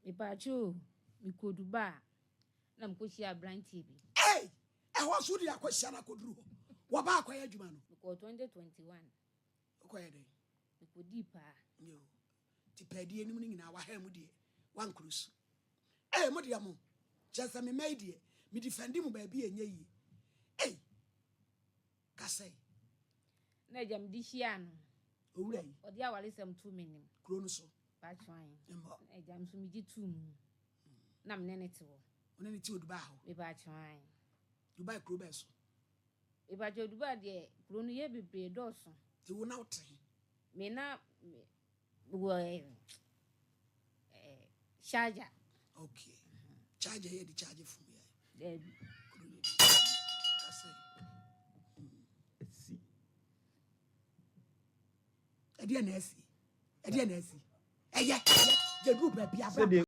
Me pacho me koduba na mkoshi abranti bi. Hey, I was with your question. I could do. What about quiet, Jumano? Because 2021. Quiet. Me could deeper. No. Tipedi any morning in our hemudi. One cruise. Hey, Modiamo. Just a me made ye. Me defend him baby and ye. Hey, Cassay. Najam dishiano. Ure. Or the hour is 2 minutes. Chronoso. Patchwine. Najam sumiji 2. Nam nenetio. On any two bow. Me patchwine. You buy crowbers. If I told you bad ye, Bruno ye be paid Dawson. You will not. Me na charger. Okay. Charge here the charger for me. There. See. A dear Nessie. A dear Nessie. A yeah, the group.